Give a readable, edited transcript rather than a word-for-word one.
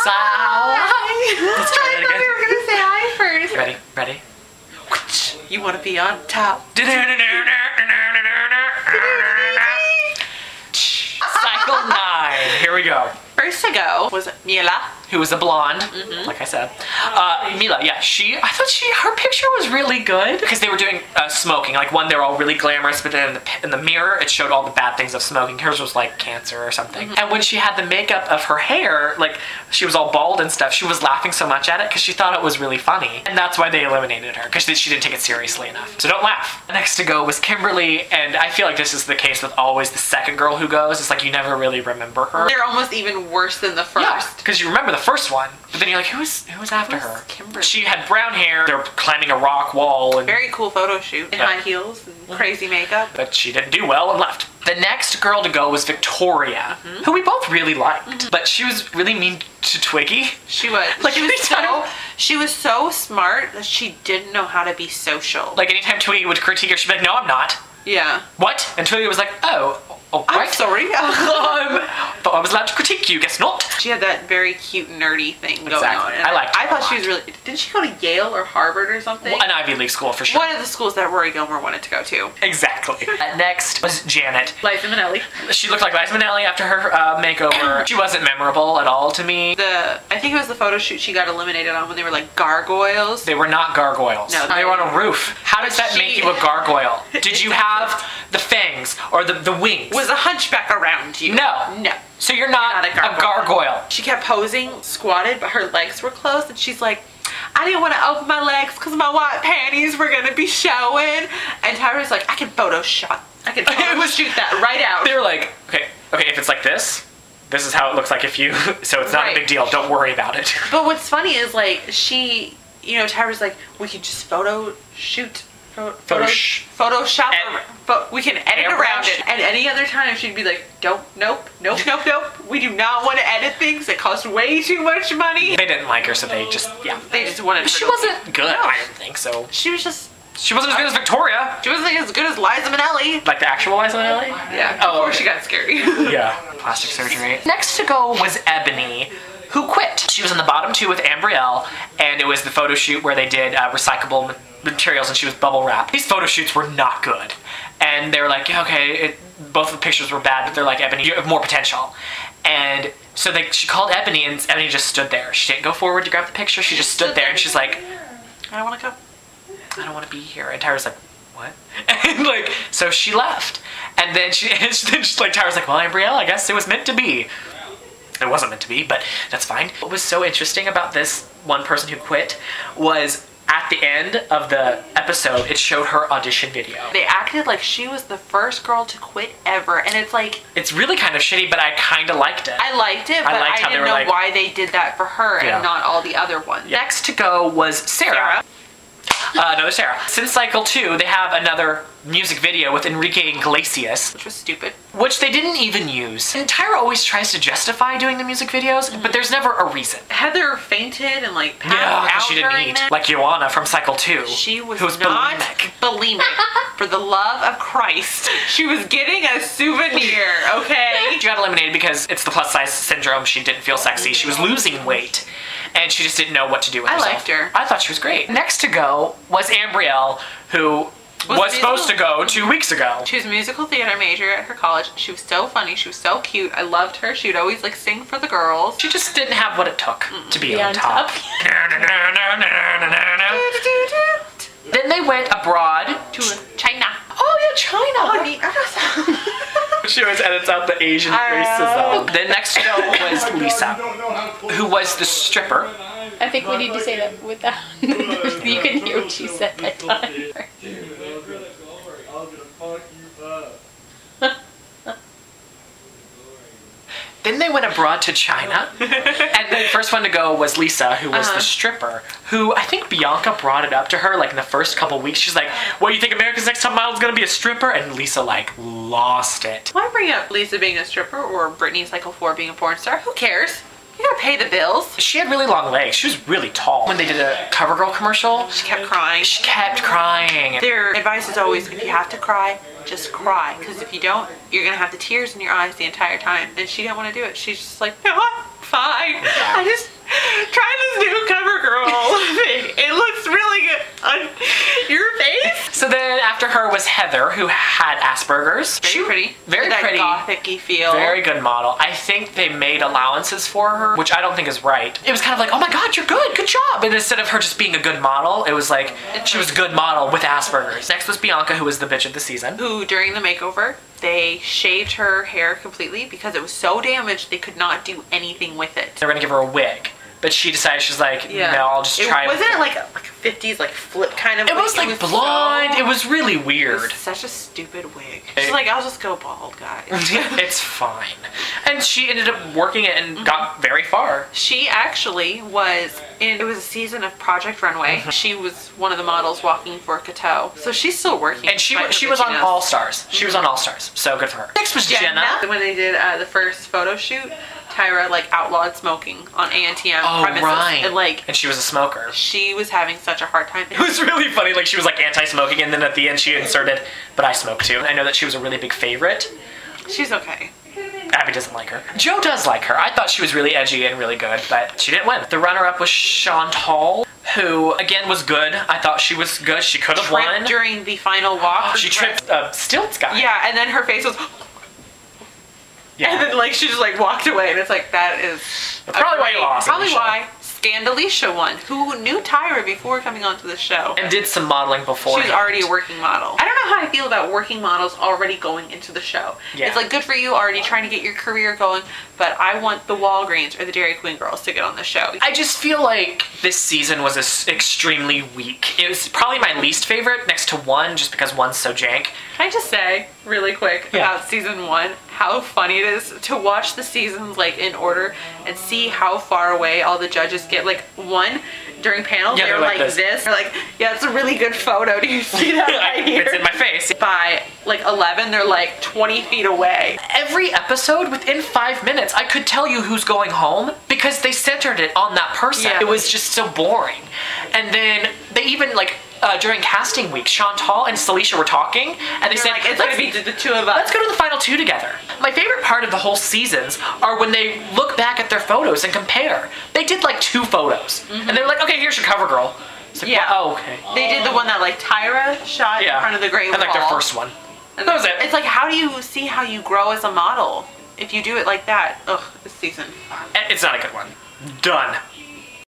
Let's try that again. We were gonna say hi first. Ready? You want to be on top. Cycle 9. Here we go. First to go was Mila, who was a blonde, like I said. Mila, yeah, I thought her picture was really good because they were doing smoking. Like one, they were all really glamorous, but then in the mirror, it showed all the bad things of smoking. Hers was like cancer or something. And when she had the makeup of her hair, like she was all bald and stuff, she was laughing so much at it because she thought it was really funny. And that's why they eliminated her, because she didn't take it seriously enough. So don't laugh. Next to go was Kimberly, and I feel like this is the case with always the second girl who goes. It's like you never really remember her. They're almost even worse than the first. Yeah, because you remember the first one, but then you're like, who was after her? Kimberly? She had brown hair. They were climbing a rock wall, and very cool photo shoot in high heels and crazy makeup. But she didn't do well and left. The next girl to go was Victoria, who we both really liked, but she was really mean to Twiggy. She was. Like she was so smart that she didn't know how to be social. Like anytime Twiggy would critique her, she'd be like, "No, I'm not." Yeah. What? And Twiggy was like, "Oh, I'm sorry. But I was allowed to critique you, guess not." She had that very cute nerdy thing going on. And I liked her I thought she was really... Didn't she go to Yale or Harvard or something? Well, an Ivy League school for sure. One of the schools that Rory Gilmore wanted to go to. Exactly. Next was Janet. Liza Minnelli. She looked like Liza Minnelli after her makeover. She wasn't memorable at all to me. I think it was the photo shoot she got eliminated on when they were like gargoyles. They were not gargoyles. No, they were on a roof. How does that make you a gargoyle? Did you have the fangs or the wings? Was a hunchback around you? No. No. So you're not a gargoyle. She kept posing, squatted, but her legs were closed, and she's like, I didn't want to open my legs because my white panties were going to be showing. And Tyra's like, I can Photoshop. I can shoot that right out. They were like, okay, if it's like this is how it looks like if you, so it's not a big deal. Don't worry about it. But what's funny is like Tyra's like, we could just Photoshop, but we can edit around it. And any other time she'd be like, nope. We do not want to edit things. It costs way too much money. They didn't like her, so they just wanted her. She wasn't good. No. I didn't think so. She wasn't as good as Victoria. She wasn't as good as Liza Minnelli. Like the actual Liza Minnelli? Yeah. Oh, before she got scary. Yeah. Plastic surgery. Next to go was Ebony, who quit. She was in the bottom two with Ambrielle, and it was the photo shoot where they did recyclable materials, and she was bubble wrap. These photo shoots were not good, and they were like, okay, both of the pictures were bad, but they're like, Ebony, you have more potential. And so she called Ebony, and Ebony just stood there. She didn't go forward to grab the picture. She just stood there, and she's like, I don't want to go. I don't want to be here. And Tyra's like, what? And so she left. And then Tyra's like, well, Ambrielle, I guess it was meant to be. It wasn't meant to be, but that's fine. What was so interesting about this one person who quit was at the end of the episode, it showed her audition video. They acted like she was the first girl to quit ever, and it's like... It's really kind of shitty, but I kind of liked it. I liked it, but I didn't know why they did that for her and not all the other ones. Next to go was Sarah. Another Sarah. Since Cycle 2, they have another music video with Enrique Iglesias. Which was stupid. Which they didn't even use. And Tyra always tries to justify doing the music videos, but there's never a reason. Heather fainted and passed out she didn't eat. That. Like Joanna from Cycle 2. She was not bulimic. For the love of Christ. She was getting a souvenir, okay? She got eliminated because it's the plus size syndrome. She didn't feel sexy. She was losing weight. And she just didn't know what to do with herself. I liked her. I thought she was great. Next to go was Ambrielle, who was supposed to go 2 weeks ago. She was a musical theater major at her college. She was so funny. She was so cute. I loved her. She would always sing for the girls. She just didn't have what it took to be on top. Then they went abroad to China. Oh yeah, China. She always edits out the Asian racism. Then next to go was Lisa, who was the stripper. I think we need to say that without... You can hear what she said that time. Then they went abroad to China, and the first one to go was Lisa, who was the stripper, who I think Bianca brought it up to her in the first couple weeks. She's like, what, you think America's Next Top Model is going to be a stripper? And Lisa lost it. Why bring up Lisa being a stripper or Britney Cycle 4 being a porn star? Who cares? You gotta pay the bills. She had really long legs. She was really tall. When they did a CoverGirl commercial, she kept crying. She kept crying. Their advice is always, if you have to cry, just cry. Because if you don't, you're gonna have the tears in your eyes the entire time. And she didn't want to do it. She's just like, no, I'm fine. I Heather, who had Asperger's. Very pretty. Very that pretty. gothic-y feel. Very good model. I think they made allowances for her, which I don't think is right. It was kind of like, oh my god, you're good, good job. And instead of her just being a good model, it was like, she was a good model with Asperger's. Next was Bianca, who was the bitch of the season. Who, during the makeover, they shaved her hair completely because it was so damaged they could not do anything with it. They were gonna give her a wig. But she decided, she's like, no, I'll just try. Wasn't it like a 50s like flip kind of wig? It was like blonde. It was really weird. It was such a stupid wig. She's like, I'll just go bald, guys. It's fine. And she ended up working it and got very far. She actually was in, it was a season of Project Runway. She was one of the models walking for Cateau. So she's still working. And she was on All Stars. She was on All Stars. So good for her. Next was Jenna. When they did the first photo shoot, Tyra like outlawed smoking on ANTM premises. Right. And she was a smoker. She was having such a hard time. It was really funny. Like, she was like anti-smoking, and then at the end she inserted, but I smoke too. I know that she was a really big favorite. She's okay. Abby doesn't like her. Joe does like her. I thought she was really edgy and really good, but she didn't win. The runner-up was Chantal, who again was good. I thought she was good. She could have won during the final walk. She tripped a stilts guy. Yeah, and then her face was. Yeah. And then like she just like walked away, and it's like that is probably why you lost. Probably why Scandalicia won, who knew Tyra before coming onto the show and did some modeling before. She was already a working model. I don't know how I feel about working models already going into the show. Yeah. It's like good for you, already trying to get your career going, but I want the Walgreens or the Dairy Queen girls to get on the show. I just feel like this season was extremely weak. It was probably my least favorite, next to one, just because one's so jank. Can I just say really quick about season 1 how funny it is to watch the seasons like in order and see how far away all the judges get. Like one during panels, they're like this. They're like, yeah, it's a really good photo. Do you see that right here? It's in my face. By like 11, they're like 20 feet away. Every episode, within 5 minutes, I could tell you who's going home because they centered it on that person. Yeah. It was just so boring. And then they even like, during casting week, Chantal and Celicia were talking, and they said, like, it's gonna be the two of us. Let's go to the final 2 together. My favorite part of the whole seasons are when they look back at their photos and compare. They did like 2 photos, and they were like, okay, here's your cover girl. It's like, well, oh, okay. They did the one that like Tyra shot in front of the Great Wall. And like their first one. And that was it. It's like, how do you see how you grow as a model if you do it like that? Ugh, this season. It's not a good one. Done.